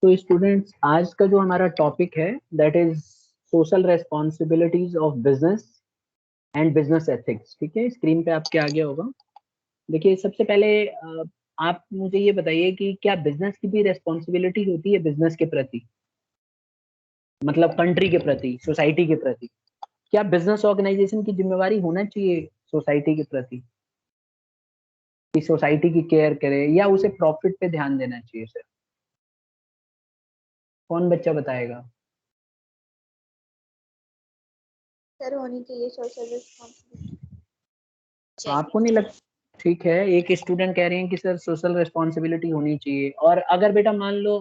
तो स्टूडेंट्स, आज का जो हमारा टॉपिक है that is social responsibilities of business and business ethics. ठीक है, स्क्रीन पे आपके आगे होगा। देखिए, सबसे पहले आप मुझे ये बताइए कि क्या बिजनेस की भी रेस्पॉन्सिबिलिटी होती है बिजनेस के प्रति, मतलब कंट्री के प्रति, सोसाइटी के प्रति। क्या बिजनेस ऑर्गेनाइजेशन की जिम्मेवारी होना चाहिए सोसाइटी के प्रति कि सोसाइटी की केयर करे, या उसे प्रॉफिट पे ध्यान देना चाहिए सर? कौन बच्चा बताएगा? सर होनी चाहिए सोशल रिस्पॉन्सिबिलिटी। तो आपको नहीं लगता? ठीक है, एक स्टूडेंट कह रही है कि सर सोशल रेस्पॉन्सिबिलिटी होनी चाहिए। और अगर बेटा मान लो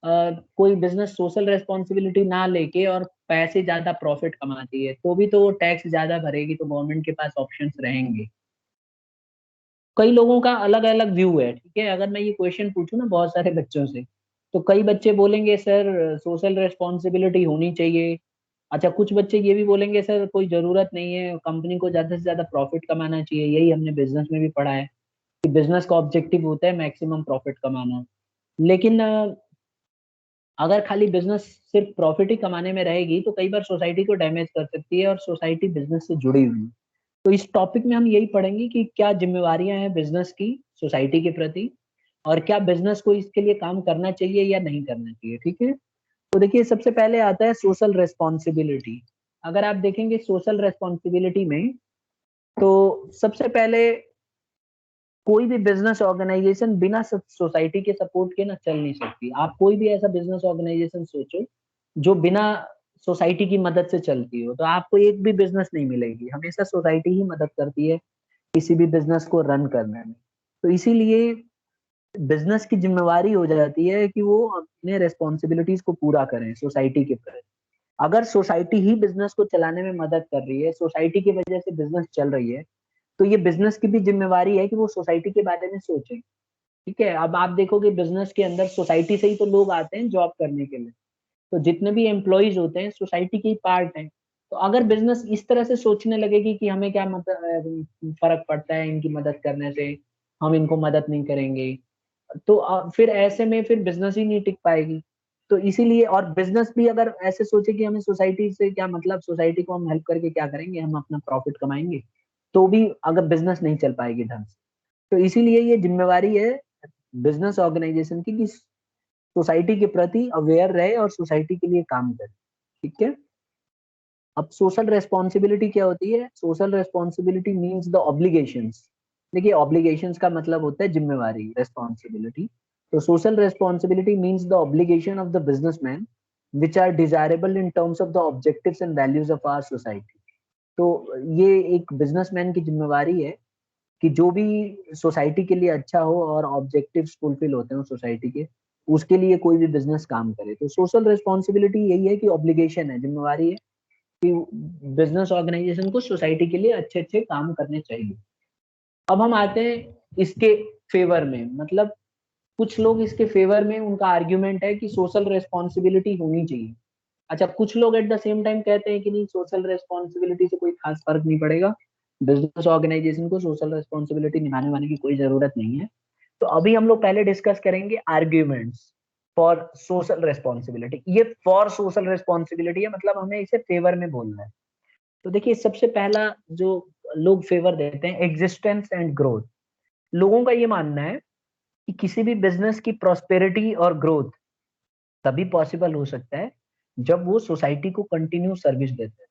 कोई बिजनेस सोशल रेस्पॉन्सिबिलिटी ना लेके और पैसे ज्यादा प्रॉफिट कमाती है, तो भी तो वो टैक्स ज्यादा भरेगी, तो गवर्नमेंट के पास ऑप्शंस रहेंगे। कई लोगों का अलग अलग व्यू है। ठीक है, अगर मैं ये क्वेश्चन पूछूं ना बहुत सारे बच्चों से, तो कई बच्चे बोलेंगे सर सोशल रेस्पॉन्सिबिलिटी होनी चाहिए। अच्छा, कुछ बच्चे ये भी बोलेंगे सर कोई जरूरत नहीं है, कंपनी को ज्यादा से ज्यादा प्रॉफिट कमाना चाहिए। यही हमने बिजनेस में भी पढ़ा है कि बिजनेस का ऑब्जेक्टिव होता है मैक्सिमम प्रॉफिट कमाना। लेकिन अगर खाली बिजनेस सिर्फ प्रॉफिट ही कमाने में रहेगी तो कई बार सोसाइटी को डैमेज कर सकती है, और सोसाइटी बिजनेस से जुड़ी हुई है। तो इस टॉपिक में हम यही पढ़ेंगे कि क्या जिम्मेवारियां हैं बिजनेस की सोसाइटी के प्रति, और क्या बिजनेस को इसके लिए काम करना चाहिए या नहीं करना चाहिए। ठीक है, तो देखिए, सबसे पहले आता है सोशल रेस्पॉन्सिबिलिटी। अगर आप देखेंगे सोशल रेस्पॉन्सिबिलिटी में, तो सबसे पहले कोई भी बिजनेस ऑर्गेनाइजेशन बिना सोसाइटी के सपोर्ट के ना चल नहीं सकती। आप कोई भी ऐसा बिजनेस ऑर्गेनाइजेशन सोचो जो बिना सोसाइटी की मदद से चलती हो, तो आपको एक भी बिजनेस नहीं मिलेगी। हमेशा सोसाइटी ही मदद करती है किसी भी बिजनेस को रन करने में। तो इसीलिए बिजनेस की जिम्मेवारी हो जाती है कि वो अपने रेस्पॉन्सिबिलिटीज को पूरा करें सोसाइटी के प्रति। अगर सोसाइटी ही बिजनेस को चलाने में मदद कर रही है, सोसाइटी की वजह से बिजनेस चल रही है, तो ये बिजनेस की भी जिम्मेवारी है कि वो सोसाइटी के बारे में सोचे। ठीक है, अब आप देखोगे बिजनेस के अंदर सोसाइटी से ही तो लोग आते हैं जॉब करने के लिए। तो जितने भी एम्प्लॉयज होते हैं सोसाइटी के ही पार्ट हैं। तो अगर बिजनेस इस तरह से सोचने लगेगी कि हमें क्या मतलब फर्क पड़ता है इनकी मदद करने से, हम इनको मदद नहीं करेंगे, तो फिर ऐसे में फिर बिजनेस ही नहीं टिक पाएगी। तो इसीलिए, और बिजनेस भी अगर ऐसे सोचे कि हमें सोसाइटी से क्या मतलब, सोसाइटी को हम हेल्प करके क्या करेंगे, हम अपना प्रॉफिट कमाएंगे, तो भी अगर बिजनेस नहीं चल पाएगी ढंग से। तो इसीलिए ये जिम्मेवारी है बिजनेस ऑर्गेनाइजेशन की कि सोसाइटी के प्रति अवेयर रहे और सोसाइटी के लिए काम करे। ठीक है, अब सोशल रेस्पॉन्सिबिलिटी क्या होती है? Social responsibility means the obligations. देखिए, ऑब्लिगेशंस का मतलब होता है जिम्मेवारी, रेस्पॉन्सिबिलिटी। तो social responsibility means the obligation of the businessman which are desirable in terms of the objectives and values of our society. तो ये एक बिजनेसमैन की जिम्मेवारी है कि जो भी सोसाइटी के लिए अच्छा हो और ऑब्जेक्टिव्स फुलफिल होते हैं सोसाइटी के, उसके लिए कोई भी बिजनेस काम करे। तो सोशल रिस्पॉन्सिबिलिटी यही है कि ऑब्लिगेशन है, जिम्मेवारी है कि बिजनेस ऑर्गेनाइजेशन को सोसाइटी के लिए अच्छे अच्छे काम करने चाहिए। अब हम आते हैं इसके फेवर में, मतलब कुछ लोग इसके फेवर में, उनका आर्ग्यूमेंट है कि सोशल रेस्पॉन्सिबिलिटी होनी चाहिए। अच्छा, कुछ लोग एट द सेम टाइम कहते हैं कि नहीं, सोशल रेस्पॉन्सिबिलिटी से कोई खास फर्क नहीं पड़ेगा, बिजनेस ऑर्गेनाइजेशन को सोशल रेस्पॉन्सिबिलिटी निभाने वाने की कोई जरूरत नहीं है। तो अभी हम लोग पहले डिस्कस करेंगे आर्ग्यूमेंट्स फॉर सोशल रेस्पॉन्सिबिलिटी। ये फॉर सोशल रेस्पॉन्सिबिलिटी है, मतलब हमें इसे फेवर में बोलना है। तो देखिए, सबसे पहला जो लोग फेवर देते हैं, एग्जिस्टेंस एंड ग्रोथ। लोगों का ये मानना है कि किसी भी बिजनेस की प्रॉस्पेरिटी और ग्रोथ तभी पॉसिबल हो सकता है जब वो सोसाइटी को कंटिन्यू सर्विस देते हैं।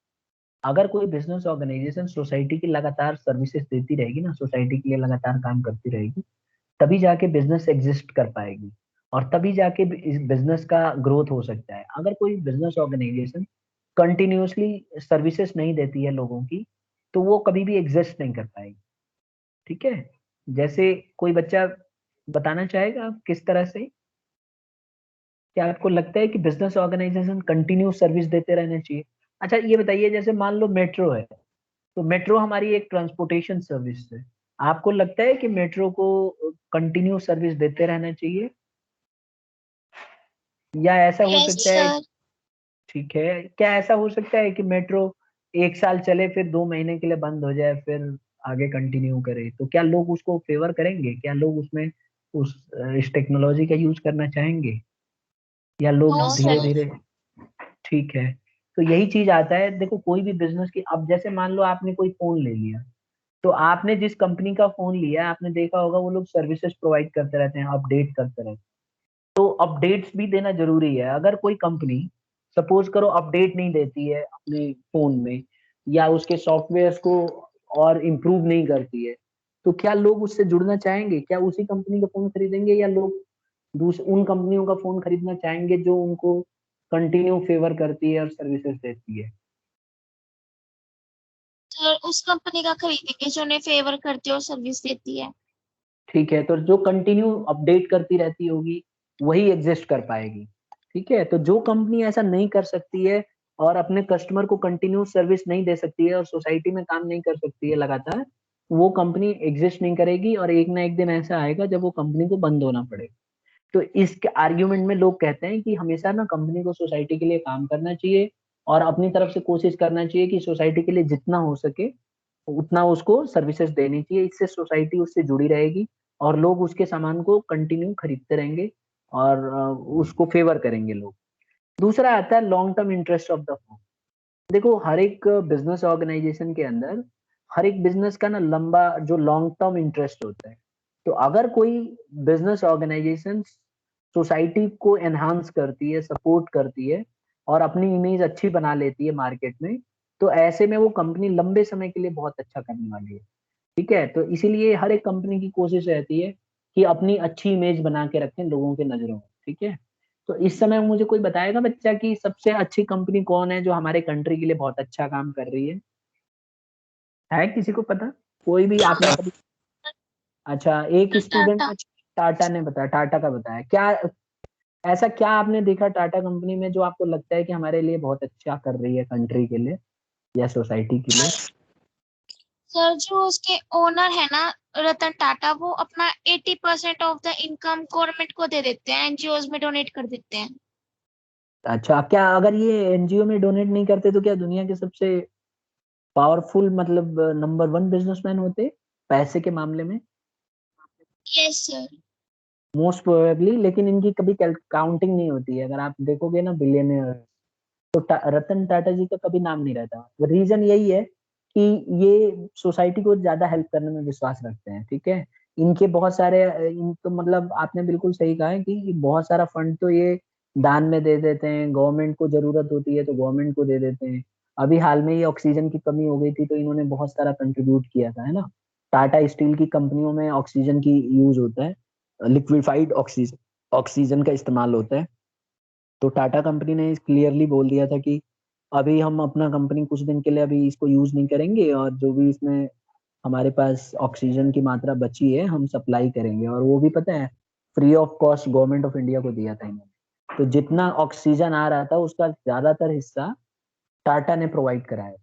अगर कोई बिजनेस ऑर्गेनाइजेशन सोसाइटी की लगातार सर्विसेज देती रहेगी ना, सोसाइटी के लिए लगातार काम करती रहेगी, तभी जाके बिजनेस एग्जिस्ट कर पाएगी, और तभी जाके इस बिजनेस का ग्रोथ हो सकता है। अगर कोई बिजनेस ऑर्गेनाइजेशन कंटिन्यूअसली सर्विसेज नहीं देती है लोगों की, तो वो कभी भी एग्जिस्ट नहीं कर पाएगी। ठीक है, जैसे कोई बच्चा बताना चाहेगा किस तरह से? क्या आपको लगता है कि बिजनेस ऑर्गेनाइजेशन कंटिन्यू सर्विस देते रहना चाहिए? अच्छा, ये बताइए, जैसे मान लो मेट्रो है, तो मेट्रो हमारी एक ट्रांसपोर्टेशन सर्विस है। आपको लगता है कि मेट्रो को कंटिन्यू सर्विस देते रहना चाहिए, या ऐसा हो यस सकता है? सर। ठीक है, क्या ऐसा हो सकता है कि मेट्रो एक साल चले, फिर 2 महीने के लिए बंद हो जाए, फिर आगे कंटिन्यू करे? तो क्या लोग उसको फेवर करेंगे? क्या लोग उसमें उस इस टेक्नोलॉजी का यूज करना चाहेंगे? या लोग No, धीरे sir. धीरे? ठीक है, तो यही चीज आता है। देखो कोई भी बिजनेस की, अब जैसे मान लो आपने कोई फोन ले लिया, तो आपने जिस कंपनी का फोन लिया, आपने देखा होगा वो लोग सर्विसेज प्रोवाइड करते रहते हैं, अपडेट करते रहते हैं। तो अपडेट्स भी देना जरूरी है। अगर कोई कंपनी सपोज करो अपडेट नहीं देती है अपने फोन में, या उसके सॉफ्टवेयर को और इम्प्रूव नहीं करती है, तो क्या लोग उससे जुड़ना चाहेंगे? क्या उसी कंपनी का फोन खरीदेंगे, या लोग उन कंपनियों का फोन खरीदना चाहेंगे जो उनको कंटिन्यू फेवर करती है और सर्विसेज देती है? सर उस कंपनी का खरीदेंगे जो उन्हें फेवर करती है और सर्विस देती है। ठीक है, तो जो कंटिन्यू अपडेट करती रहती होगी वही एग्जिस्ट कर पाएगी। ठीक है, तो जो कंपनी ऐसा नहीं कर सकती है और अपने कस्टमर को कंटिन्यू सर्विस नहीं दे सकती है और सोसाइटी में काम नहीं कर सकती है लगातार, वो कंपनी एग्जिस्ट नहीं करेगी, और एक ना एक दिन ऐसा आएगा जब वो कंपनी को बंद होना पड़ेगा। तो इस आर्ग्यूमेंट में लोग कहते हैं कि हमेशा ना कंपनी को सोसाइटी के लिए काम करना चाहिए, और अपनी तरफ से कोशिश करना चाहिए कि सोसाइटी के लिए जितना हो सके उतना उसको सर्विसेज देनी चाहिए। इससे सोसाइटी उससे जुड़ी रहेगी और लोग उसके सामान को कंटिन्यू खरीदते रहेंगे, और उसको फेवर करेंगे लोग। दूसरा आता है long term interest of the firm. देखो हर एक बिजनेस ऑर्गेनाइजेशन के अंदर, हर एक बिजनेस का ना लंबा जो लॉन्ग टर्म इंटरेस्ट होता है। तो अगर कोई बिजनेस ऑर्गेनाइजेशन सोसाइटी को एनहांस करती है, सपोर्ट करती है, और अपनी इमेज अच्छी बना लेती है मार्केट में, तो ऐसे में वो कंपनी लंबे समय के लिए बहुत अच्छा करने वाली है। ठीक है, तो इसीलिए हर एक कंपनी की कोशिश रहती है कि अपनी अच्छी इमेज बना के रखें लोगों के नजरों में। ठीक है, तो इस समय मुझे कोई बताएगा बच्चा कि सबसे अच्छी कंपनी कौन है जो हमारे कंट्री के लिए बहुत अच्छा काम कर रही है किसी को पता? कोई भी आपने कभी? अच्छा, एक स्टूडेंट टाटा। ने टाटा ने बताया, टाटा का बताया क्या? ऐसा क्या आपने देखा टाटा कंपनी में जो आपको लगता है कि हमारे लिए बहुत अच्छा कर रही है, कंट्री के लिए या सोसाइटी के लिए? सर जो उसके ओनर है ना, रतन टाटा, वो अपना 80% ऑफ द इनकम गवर्नमेंट को दे देते हैं, एनजीओज में डोनेट कर देते हैं। अच्छा, क्या अगर ये एनजीओ में डोनेट नहीं करते तो क्या दुनिया के सबसे पावरफुल, मतलब नंबर वन बिजनेसमैन होते पैसे के मामले में? Yes sir. मोस्ट प्रोबेबली, लेकिन इनकी कभी काउंटिंग नहीं होती है। अगर आप देखोगे ना बिलियनियर, तो रतन टाटा जी का कभी नाम नहीं रहता। रीजन यही है कि ये सोसाइटी को ज्यादा हेल्प करने में विश्वास रखते हैं। ठीक है, इनके बहुत सारे इनको, मतलब आपने बिल्कुल सही कहा है कि बहुत सारा फंड तो ये दान में दे देते हैं, गवर्नमेंट को जरूरत होती है तो गवर्नमेंट को दे देते हैं। अभी हाल में ये ऑक्सीजन की कमी हो गई थी तो इन्होंने बहुत सारा कंट्रीब्यूट किया था, है ना। टाटा स्टील की कंपनियों में ऑक्सीजन की यूज होता है, लिक्विफाइड ऑक्सीजन ऑक्सीजन का इस्तेमाल होता है। तो टाटा कंपनी ने क्लियरली बोल दिया था कि अभी हम अपना कंपनी कुछ दिन के लिए अभी इसको यूज नहीं करेंगे, और जो भी इसमें हमारे पास ऑक्सीजन की मात्रा बची है हम सप्लाई करेंगे। और वो भी पता है free of cost government of India को दिया था इन्होंने। तो जितना ऑक्सीजन आ रहा था उसका ज्यादातर हिस्सा टाटा ने प्रोवाइड कराया।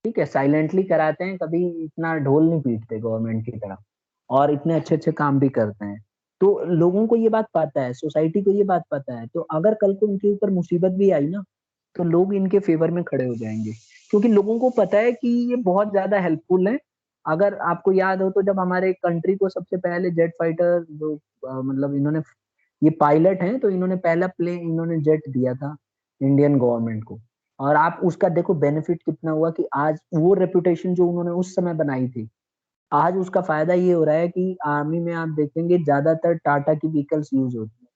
ठीक है, साइलेंटली कराते हैं, कभी इतना ढोल नहीं पीटते गवर्नमेंट की तरह, और इतने अच्छे अच्छे काम भी करते हैं। तो लोगों को ये बात पता है, सोसाइटी को ये बात पता है, तो अगर कल को इनके ऊपर मुसीबत भी आई ना, तो लोग इनके फेवर में खड़े हो जाएंगे, क्योंकि लोगों को पता है कि ये बहुत ज्यादा हेल्पफुल है। अगर आपको याद हो तो जब हमारे कंट्री को सबसे पहले जेट फाइटर जो मतलब इन्होंने, ये पायलट हैं, तो इन्होंने पहला प्लेन इन्होंने जेट दिया था इंडियन गवर्नमेंट को। और आप उसका देखो बेनिफिट कितना हुआ कि आज वो रेपुटेशन जो उन्होंने उस समय बनाई थी, आज उसका फायदा ये हो रहा है कि आर्मी में आप देखेंगे ज्यादातर टाटा की व्हीकल्स यूज होती है।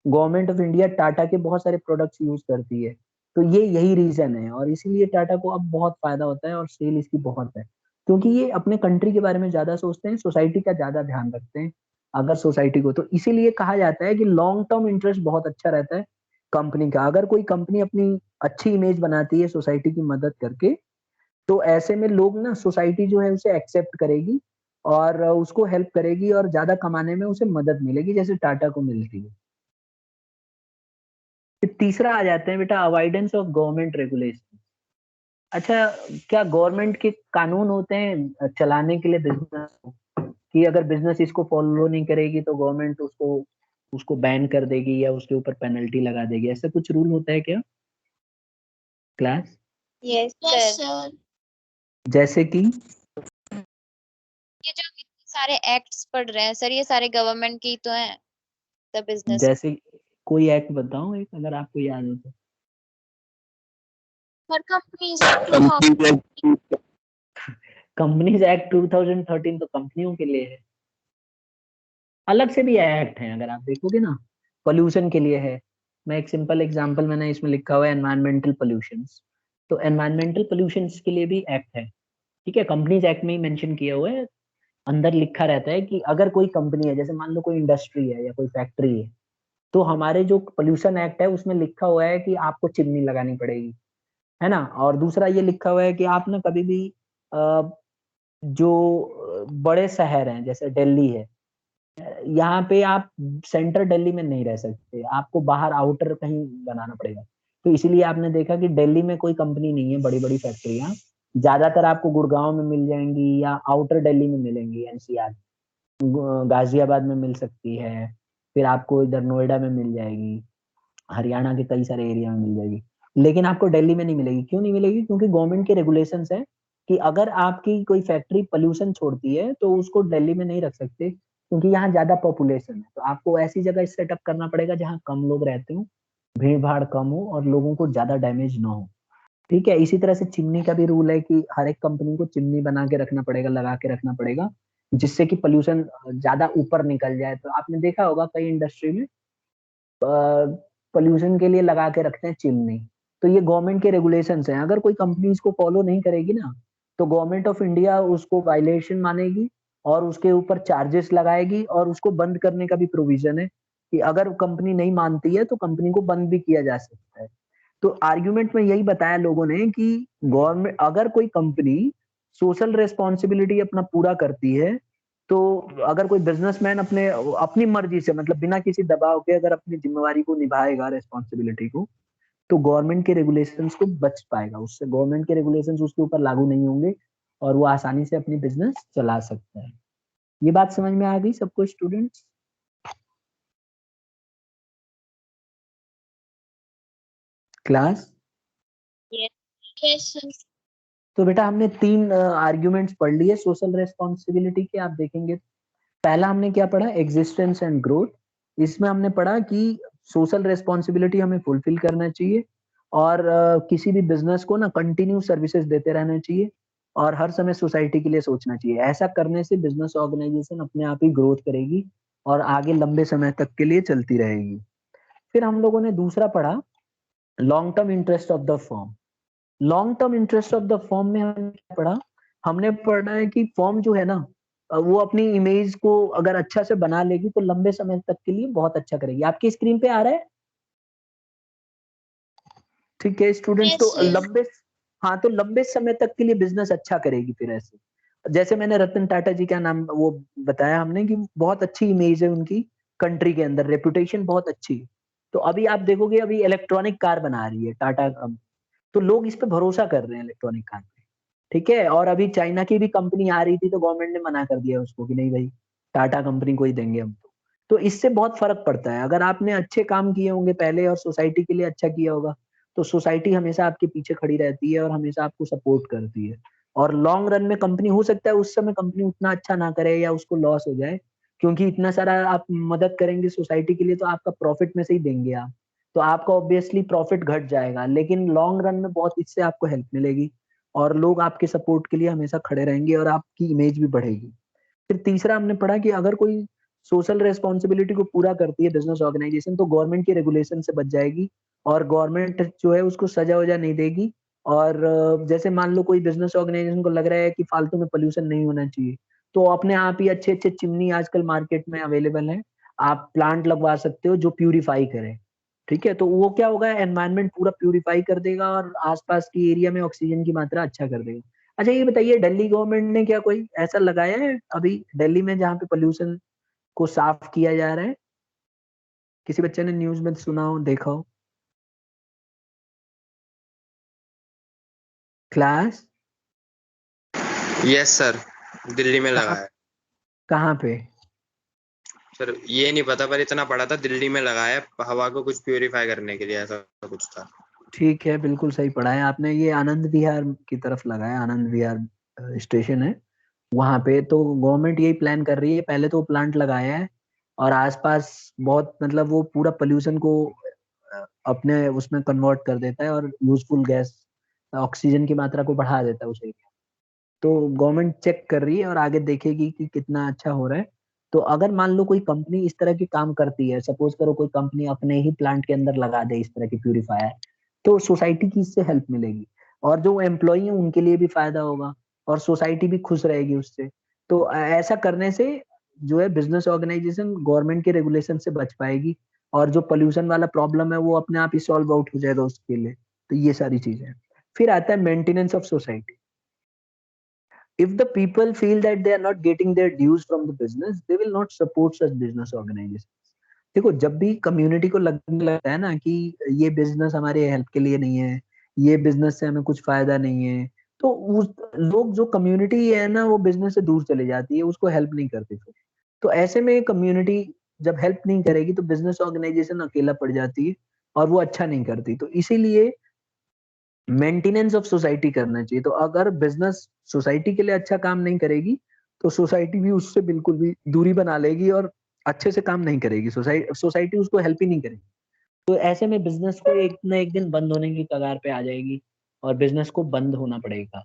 गवर्नमेंट ऑफ इंडिया टाटा के बहुत सारे प्रोडक्ट्स यूज करती है। तो ये यही रीजन है, और इसीलिए टाटा को अब बहुत फायदा होता है और सेल इसकी बहुत है, क्योंकि ये अपने कंट्री के बारे में ज्यादा सोचते हैं, सोसाइटी का ज्यादा ध्यान रखते हैं। अगर सोसाइटी को, तो इसीलिए कहा जाता है कि लॉन्ग टर्म इंटरेस्ट बहुत अच्छा रहता है कंपनी का। अगर कोई कंपनी अपनी अच्छी इमेज बनाती है सोसाइटी की मदद करके, तो ऐसे में लोग ना, सोसाइटी जो है उसे एक्सेप्ट करेगी और उसको हेल्प करेगी, और ज्यादा कमाने में उसे मदद मिलेगी जैसे टाटा को मिलती है। फिर तीसरा आ जाते हैं बेटा, अवॉइडेंस ऑफ गवर्नमेंट रेगुलेशन। अच्छा, क्या गवर्नमेंट के कानून होते हैं चलाने के लिए बिजनेस को, कि अगर बिजनेस इसको फॉलो नहीं करेगी तो गवर्नमेंट उसको उसको बैन कर देगी या उसके ऊपर पेनल्टी लगा देगी? ऐसा कुछ रूल होता है क्या class? Yes yes sir. Sir. जैसे कि? ये जो इतने सारे एक्ट्स पढ़ रहे हैं सर, ये सारे गवर्नमेंट की तो हैं द बिजनेस। जैसे कोई एक्ट बताओ एक, अगर आपको याद हो तो। पर कंपनीज एक्ट 2000। कंपनीज एक्ट 2013 तो कंपनियों के लिए है। अलग से भी एक्ट हैं अगर आप देखोगे ना, पोल्यूशन के लिए है। मैं एक सिंपल एग्जांपल, मैंने इसमें लिखा हुआ है एनवायरमेंटल पोल्यूशंस। तो एनवायरमेंटल पोल्यूशंस के लिए भी एक्ट है। ठीक है, कंपनीज एक्ट में ही मेंशन किया हुआ है। अंदर लिखा रहता है कि अगर कोई कंपनी है, जैसे मान लो कोई इंडस्ट्री है या कोई फैक्ट्री है, तो हमारे जो पोल्यूशन एक्ट है उसमें लिखा हुआ है कि आपको चिमनी लगानी पड़ेगी, है ना। और दूसरा ये लिखा हुआ है कि आप ना कभी भी जो बड़े शहर हैं जैसे दिल्ली है, यहाँ पे आप सेंटर दिल्ली में नहीं रह सकते, आपको बाहर आउटर कहीं बनाना पड़ेगा। तो इसीलिए आपने देखा कि दिल्ली में कोई कंपनी नहीं है, बड़ी बड़ी फैक्ट्रियां ज्यादातर आपको गुड़गांव में मिल जाएंगी या आउटर दिल्ली में मिलेंगी, एनसीआर, गाजियाबाद में मिल सकती है, फिर आपको इधर नोएडा में मिल जाएगी, हरियाणा के कई सारे एरिया में मिल जाएगी। लेकिन आपको दिल्ली में नहीं मिलेगी। क्यों नहीं मिलेगी? क्योंकि गवर्नमेंट के रेगुलेशंस है कि अगर आपकी कोई फैक्ट्री पोल्यूशन छोड़ती है तो उसको दिल्ली में नहीं रख सकते, क्योंकि यहाँ ज्यादा पॉपुलेशन है। तो आपको ऐसी जगह सेटअप करना पड़ेगा जहाँ कम लोग रहते हो, भीड़ भाड़ कम हो और लोगों को ज्यादा डैमेज ना हो। ठीक है, इसी तरह से चिमनी का भी रूल है कि हर एक कंपनी को चिमनी बना के रखना पड़ेगा, लगा के रखना पड़ेगा, जिससे कि पोल्यूशन ज्यादा ऊपर निकल जाए। तो आपने देखा होगा कई इंडस्ट्री में पोल्यूशन के लिए लगा के रखते हैं चिमनी। तो ये गवर्नमेंट के रेगुलेशंस हैं, अगर कोई कंपनी इसको फॉलो नहीं करेगी ना, तो गवर्नमेंट ऑफ इंडिया उसको वायलेशन मानेगी और उसके ऊपर चार्जेस लगाएगी, और उसको बंद करने का भी प्रोविजन है कि अगर कंपनी नहीं मानती है तो कंपनी को बंद भी किया जा सकता है। तो आर्ग्यूमेंट में यही बताया लोगों ने कि गवर्नमेंट, अगर कोई कंपनी सोशल रेस्पॉन्सिबिलिटी अपना पूरा करती है, तो अगर कोई बिजनेसमैन अपने अपनी मर्जी से, मतलब बिना किसी दबाव के, अगर अपनी जिम्मेवारी को निभाएगा, रेस्पॉन्सिबिलिटी को, तो गवर्नमेंट के रेगुलेशंस को बच पाएगा, उससे गवर्नमेंट के रेगुलेशंस उसके ऊपर लागू नहीं होंगे और वो आसानी से अपनी बिजनेस चला सकता है। ये बात समझ में आ गई सबको स्टूडेंट्स? क्लास? Yes sir. तो बेटा हमने 3 आर्ग्यूमेंट्स पढ़ लिए सोशल रेस्पॉन्सिबिलिटी के, आप देखेंगे। पहला हमने क्या पढ़ा? Existence and growth. इसमें हमने पढ़ा कि सोशल रेस्पॉन्सिबिलिटी हमें फुलफिल करना चाहिए और किसी भी बिजनेस को ना कंटिन्यू सर्विसेज देते रहना चाहिए और हर समय सोसाइटी के लिए सोचना चाहिए। ऐसा करने से बिजनेस ऑर्गेनाइजेशन अपने आप ही ग्रोथ करेगी और आगे लंबे समय तक के लिए चलती रहेगी। फिर हम लोगों ने दूसरा पढ़ा, long term interest of the firm. Long term interest of the firm में हमने क्या पढ़ा? हमने पढ़ा है कि फर्म जो है ना, वो अपनी इमेज को अगर अच्छा से बना लेगी तो लंबे समय तक के लिए बहुत अच्छा करेगी। आपकी स्क्रीन पे आ रहा है? ठीक है स्टूडेंट्स, यस तो सर। लंबे, हाँ, तो लंबे समय तक के लिए बिजनेस अच्छा करेगी। फिर ऐसे जैसे मैंने रतन टाटा जी का नाम वो बताया हमने कि बहुत अच्छी इमेज है उनकी, कंट्री के अंदर रेपुटेशन बहुत अच्छी है। तो अभी आप देखोगे, अभी इलेक्ट्रॉनिक कार बना रही है टाटा, तो लोग इस पे भरोसा कर रहे हैं इलेक्ट्रॉनिक कार पे। ठीक है, और अभी चाइना की भी कंपनी आ रही थी तो गवर्नमेंट ने मना कर दिया उसको कि नहीं भाई, टाटा कंपनी को ही देंगे हम तो इससे बहुत फर्क पड़ता है। अगर आपने अच्छे काम किए होंगे पहले और सोसाइटी के लिए अच्छा किया होगा, तो सोसाइटी हमेशा आपके पीछे खड़ी रहती है और हमेशा आपको सपोर्ट करती है। और लॉन्ग रन में कंपनी, हो सकता है उस समय कंपनी उतना अच्छा ना करे या उसको लॉस हो जाए, क्योंकि इतना सारा आप मदद करेंगे सोसाइटी के लिए तो आपका प्रॉफिट में से ही देंगे आप, तो आपका ऑब्वियसली प्रॉफिट घट जाएगा, लेकिन लॉन्ग रन में बहुत इससे आपको हेल्प मिलेगी और लोग आपके सपोर्ट के लिए हमेशा खड़े रहेंगे और आपकी इमेज भी बढ़ेगी। फिर तीसरा हमने पढ़ा कि अगर कोई सोशल रेस्पॉन्सिबिलिटी को पूरा करती है बिजनेस ऑर्गेनाइजेशन, तो गवर्नमेंट के रेगुलेशन से बच जाएगी और गवर्नमेंट जो है उसको सजा वजा नहीं देगी। और जैसे मान लो कोई बिजनेस ऑर्गेनाइजेशन को लग रहा है कि फालतू में पोल्यूशन नहीं होना चाहिए, तो अपने आप ही अच्छे अच्छे चिमनी आजकल मार्केट में अवेलेबल है, आप प्लांट लगवा सकते हो जो प्यूरिफाई करे। ठीक है, तो वो क्या होगा, एनवायरनमेंट पूरा प्यूरिफाई कर देगा और आसपास की एरिया में ऑक्सीजन की मात्रा अच्छा कर देगा। अच्छा ये बताइए, दिल्ली गवर्नमेंट ने क्या कोई ऐसा लगाया है अभी दिल्ली में जहाँ पे पोल्यूशन को साफ किया जा रहा है? किसी बच्चे ने न्यूज में सुना हो, देखा हो? क्लास? यस सर, दिल्ली में लगा कहाँ? है। कहाँ पे? सर ये नहीं पता, पर इतना पड़ा था दिल्ली में लगा है, हवा को कुछ प्यूरिफाई करने के लिए, ऐसा कुछ था। ठीक है, बिल्कुल सही पढ़ा है आपने। ये आनंद विहार की तरफ लगा है, आनंद विहार स्टेशन है वहां पे। तो गवर्नमेंट यही प्लान कर रही है, पहले तो प्लांट लगाया है और आसपास बहुत मतलब वो पूरा पोल्यूशन को अपने उसमें कन्वर्ट कर देता है और यूजफुल गैस ऑक्सीजन की मात्रा को बढ़ा देता है उस एरिया। तो गवर्नमेंट चेक कर रही है और आगे देखेगी कि कितना अच्छा हो रहा है। तो अगर मान लो कोई कंपनी इस तरह की काम करती है, सपोज करो कोई कंपनी अपने ही प्लांट के अंदर लगा दे इस तरह की प्यूरिफायर, तो सोसाइटी की इससे हेल्प मिलेगी और जो एम्प्लॉई है उनके लिए भी फायदा होगा और सोसाइटी भी खुश रहेगी उससे। तो ऐसा करने से जो है बिजनेस ऑर्गेनाइजेशन गवर्नमेंट के रेगुलेशन से बच पाएगी और जो पोल्यूशन वाला प्रॉब्लम है वो अपने आप ही सॉल्व आउट हो जाएगा उसके लिए। तो ये सारी चीजें हैं। फिर आता है maintenance of society. If the people feel that they are not getting their dues from the business, they will not support such business organizations. देखो जब भी कम्युनिटी को लगने लगता है ना कि ये बिजनेस हमारे हेल्प के लिए नहीं है, ये बिजनेस से हमें कुछ फायदा नहीं है, तो उस लोग जो कम्युनिटी है ना वो बिजनेस से दूर चले जाती है, उसको हेल्प नहीं करती फिर। तो ऐसे में कम्युनिटी जब हेल्प नहीं करेगी तो बिजनेस ऑर्गेनाइजेशन अकेला पड़ जाती है और वो अच्छा नहीं करती। तो इसीलिए मेंटेनेंस ऑफ सोसाइटी करना चाहिए। तो अगर बिजनेस सोसाइटी के लिए अच्छा काम नहीं करेगी तो सोसाइटी भी उससे बिल्कुल भी दूरी बना लेगी और अच्छे से काम नहीं करेगी, सोसाइटी उसको हेल्प ही नहीं करेगी। तो ऐसे में बिजनेस को एक ना एक दिन बंद होने की कगार पे आ जाएगी और बिजनेस को बंद होना पड़ेगा।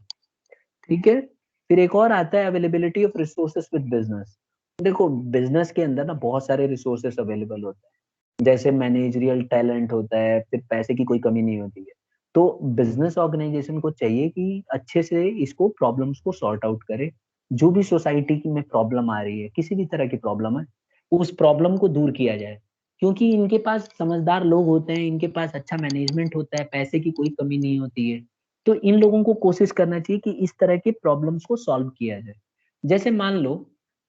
ठीक है। फिर एक और आता है availability of resources with business. देखो बिजनेस के अंदर ना बहुत सारे रिसोर्सेस अवेलेबल होते हैं, जैसे मैनेजरियल टैलेंट होता है, फिर पैसे की कोई कमी नहीं होती है। तो बिजनेस ऑर्गेनाइजेशन को चाहिए कि अच्छे से इसको प्रॉब्लम्स को सॉर्ट आउट करे। जो भी सोसाइटी की में प्रॉब्लम आ रही है, किसी भी तरह की प्रॉब्लम है, उस प्रॉब्लम को दूर किया जाए। क्योंकि इनके पास समझदार लोग होते हैं, इनके पास अच्छा मैनेजमेंट होता है, पैसे की कोई कमी नहीं होती है। तो इन लोगों को कोशिश करना चाहिए कि इस तरह के प्रॉब्लम्स को सॉल्व किया जाए। जैसे मान लो,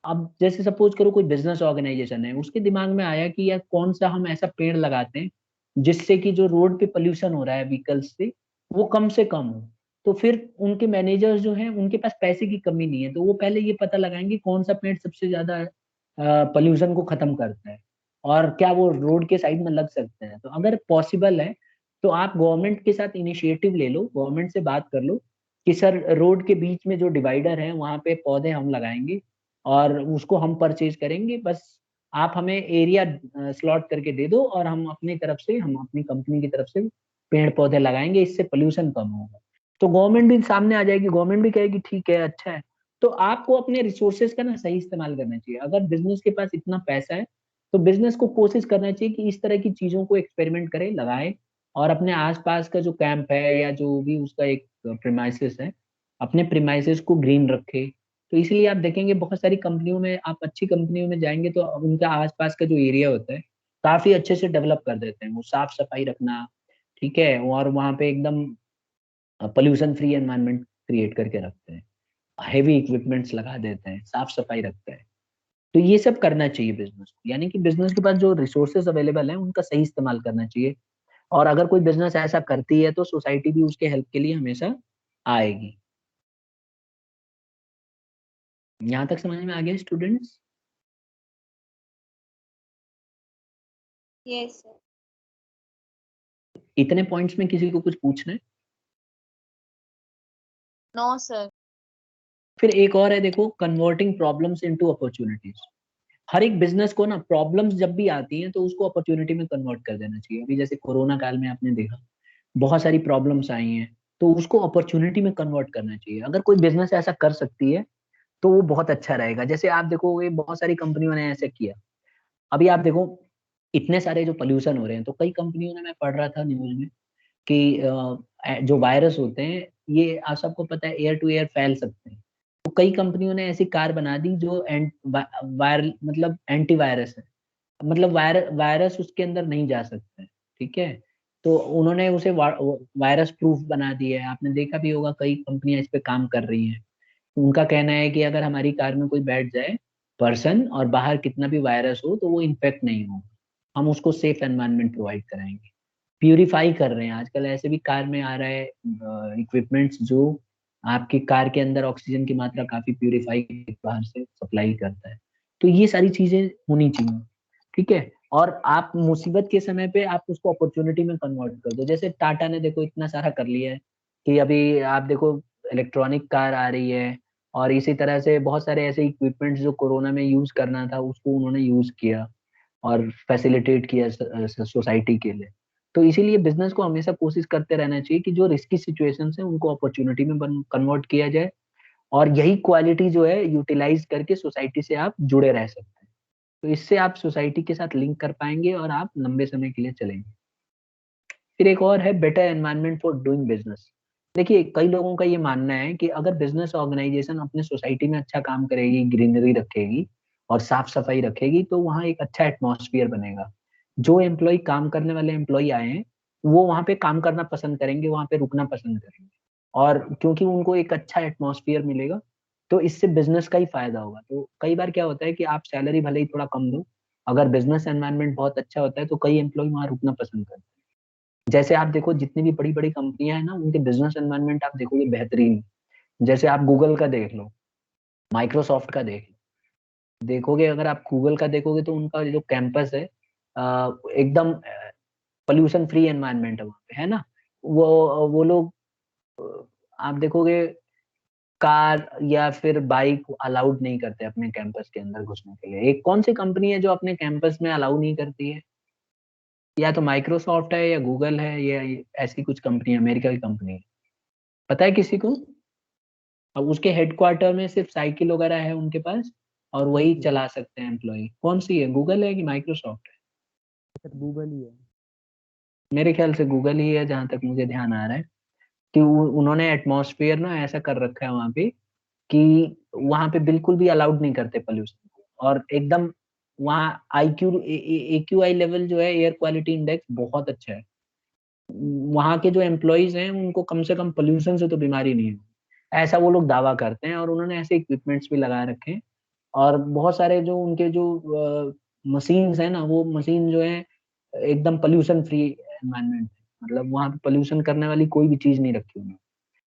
अब जैसे सपोज करो कोई बिजनेस ऑर्गेनाइजेशन है, उसके दिमाग में आया कि यार कौन सा हम ऐसा पेड़ लगाते हैं जिससे कि जो रोड पे पोल्यूशन हो रहा है व्हीकल्स से वो कम से कम हो। तो फिर उनके मैनेजर्स जो हैं उनके पास पैसे की कमी नहीं है, तो वो पहले ये पता लगाएंगे कौन सा पेड़ सबसे ज्यादा पोल्यूशन को खत्म करता है और क्या वो रोड के साइड में लग सकते हैं। तो अगर पॉसिबल है तो आप गवर्नमेंट के साथ इनिशिएटिव ले लो, गवर्नमेंट से बात कर लो कि सर रोड के बीच में जो डिवाइडर है वहां पे पौधे हम लगाएंगे और उसको हम परचेज करेंगे। बस आप हमें एरिया स्लॉट करके दे दो और हम अपनी तरफ से, हम अपनी कंपनी की तरफ से पेड़ पौधे लगाएंगे, इससे पोल्यूशन कम होगा। तो गवर्नमेंट भी सामने आ जाएगी, गवर्नमेंट भी कहेगी ठीक है अच्छा है। तो आपको अपने रिसोर्सेज का ना सही इस्तेमाल करना चाहिए। अगर बिजनेस के पास इतना पैसा है तो बिजनेस को कोशिश करना चाहिए कि इस तरह की चीजों को एक्सपेरिमेंट करे, लगाए और अपने आसपास का जो कैंप है या जो भी उसका एक प्रीमाइसेस है, अपने प्रीमाइसेस को ग्रीन रखे। तो इसलिए आप देखेंगे बहुत सारी कंपनियों में, आप अच्छी कंपनियों में जाएंगे तो उनका आसपास का जो एरिया होता है काफी अच्छे से डेवलप कर देते हैं, वो साफ सफाई रखना, ठीक है, और वहां पे एकदम पोल्यूशन फ्री एनवायरनमेंट क्रिएट करके रखते हैं, हेवी इक्विपमेंट्स लगा देते हैं, साफ सफाई रखते हैं। तो ये सब करना चाहिए बिजनेस को, यानी कि बिजनेस के पास जो रिसोर्सेज अवेलेबल है उनका सही इस्तेमाल करना चाहिए। और अगर कोई बिजनेस ऐसा करती है तो सोसाइटी भी उसके हेल्प के लिए हमेशा आएगी। यहाँ तक समझ में आ गया स्टूडेंट्स? Yes sir. इतने पॉइंट्स में किसी को कुछ पूछना है? No sir. फिर एक और है, देखो, कन्वर्टिंग प्रॉब्लम्स इनटू अपॉर्चुनिटीज। हर एक बिजनेस को ना प्रॉब्लम्स जब भी आती हैं तो उसको अपॉर्चुनिटी में कन्वर्ट कर देना चाहिए। अभी जैसे कोरोना काल में आपने देखा बहुत सारी प्रॉब्लम्स आई हैं, तो उसको अपॉर्चुनिटी में कन्वर्ट करना चाहिए। अगर कोई बिजनेस ऐसा कर सकती है तो वो बहुत अच्छा रहेगा। जैसे आप देखोगे बहुत सारी कंपनियों ने ऐसे किया। अभी आप देखो इतने सारे जो पोल्यूशन हो रहे हैं, तो कई कंपनियों ने, मैं पढ़ रहा था न्यूज में कि जो वायरस होते हैं ये आप सबको पता है एयर टू एयर फैल सकते हैं। तो कई कंपनियों ने ऐसी कार बना दी जो वायर मतलब एंटी वायरस है, मतलब वायरस उसके अंदर नहीं जा सकते हैं, ठीक है। तो उन्होंने उसे वायरस प्रूफ बना दिया है। आपने देखा भी होगा कई कंपनियां इस पे काम कर रही हैं। उनका कहना है कि अगर हमारी कार में कोई बैठ जाए पर्सन और बाहर कितना भी वायरस हो तो वो इन्फेक्ट नहीं हो, हम उसको सेफ एनवायरनमेंट प्रोवाइड कराएंगे। प्यूरिफाई कर रहे हैं आजकल, ऐसे भी कार में आ रहा है इक्विपमेंट्स जो आपकी कार के अंदर ऑक्सीजन की मात्रा काफी प्यूरिफाई बाहर से सप्लाई करता है। तो ये सारी चीजें होनी चाहिए, ठीक है। और आप मुसीबत के समय पे आप उसको अपॉर्चुनिटी में कन्वर्ट कर दो। जैसे टाटा ने देखो इतना सारा कर लिया है कि अभी आप देखो इलेक्ट्रॉनिक कार आ रही है और इसी तरह से बहुत सारे ऐसे इक्विपमेंट्स जो कोरोना में यूज करना था उसको उन्होंने यूज किया। और फैसिलिटेट किया सोसाइटी के लिए। तो इसीलिए बिजनेस को हमेशा कोशिश करते रहना चाहिए कि जो रिस्की सिचुएशंस है उनको अपॉर्चुनिटी में कन्वर्ट किया जाए, और यही क्वालिटी जो है यूटिलाइज करके सोसाइटी से आप जुड़े रह सकते हैं। तो इससे आप सोसाइटी के साथ लिंक कर पाएंगे और आप लंबे समय के लिए चलेंगे। फिर एक और है better environment for doing business. देखिए, कई लोगों का ये मानना है कि अगर बिजनेस ऑर्गेनाइजेशन अपने सोसाइटी में अच्छा काम करेगी, ग्रीनरी रखेगी और साफ सफाई रखेगी, तो वहाँ एक अच्छा एटमॉस्फेयर बनेगा। जो एम्प्लॉय काम करने वाले एम्प्लॉय आए हैं, वो वहाँ पे काम करना पसंद करेंगे, वहाँ पे रुकना पसंद करेंगे, और क्योंकि उनको एक अच्छा एटमॉस्फेयर मिलेगा, तो इससे बिजनेस का ही फायदा होगा। तो कई बार क्या होता है कि आप सैलरी भले ही थोड़ा कम दो, अगर बिजनेस एनवायरनमेंट बहुत अच्छा होता है तो कई एम्प्लॉय वहाँ रुकना पसंद करते हैं। जैसे आप देखो, जितनी भी बड़ी-बड़ी कंपनियाँ हैं ना, उनके बिज़नेस एनवायरनमेंट आप देखोगे बेहतरीन है। जैसे आप गूगल का देख लो, माइक्रोसॉफ्ट का देख लो। देखोगे, अगर आप गूगल का देखोगे तो उनका जो कैंपस है एकदम पॉल्यूशन फ्री एनवायरनमेंट है वहाँ पे, है ना? वो लोग आप देखोगे कार या फिर बाइक अलाउड नहीं करते अपने कैंपस के अंदर घुसने के लिए। एक कौन-सी कंपनी है जो अपने कैंपस में अलाउ नहीं करती है? या तो माइक्रोसॉफ्ट है या गूगल है या ये ऐसी कुछ कंपनी है, अमेरिका की कंपनी है। पता है किसी को? अब उसके हेडक्वार्टर में सिर्फ साइकिल वगैरह है उनके पास, और वही चला सकते हैं एम्प्लॉयी। कौन-सी है, गूगल है कि माइक्रोसॉफ्ट है? सर गूगल ही है। मेरे ख्याल से गूगल ही है, जहाँ तक मुझे ध्यान आ रहा है कि उन्होंने एटमॉस्फेयर ना ऐसा कर रखा है वहाँ पे कि वहाँ पे बिल्कुल भी अलाउड नहीं करते पॉल्यूशन को, और एकदम वहाँ एक्यूआई लेवल जो है, एयर क्वालिटी इंडेक्स बहुत अच्छा है। वहाँ के जो एम्प्लॉइज़ हैं उनको कम से कम पॉल्यूशन से तो बीमारी नहीं है, ऐसा वो लोग दावा करते हैं, और उन्होंने ऐसे इक्विपमेंट्स भी लगा रखे हैं। और बहुत सारे जो उनके जो मशीन्स हैं ना, वो मशीन जो है एकदम पॉल्यूशन फ्री एनवायरनमेंट है। मतलब वहाँ पे पॉल्यूशन करने वाली कोई भी चीज़ नहीं रखी उन्होंने।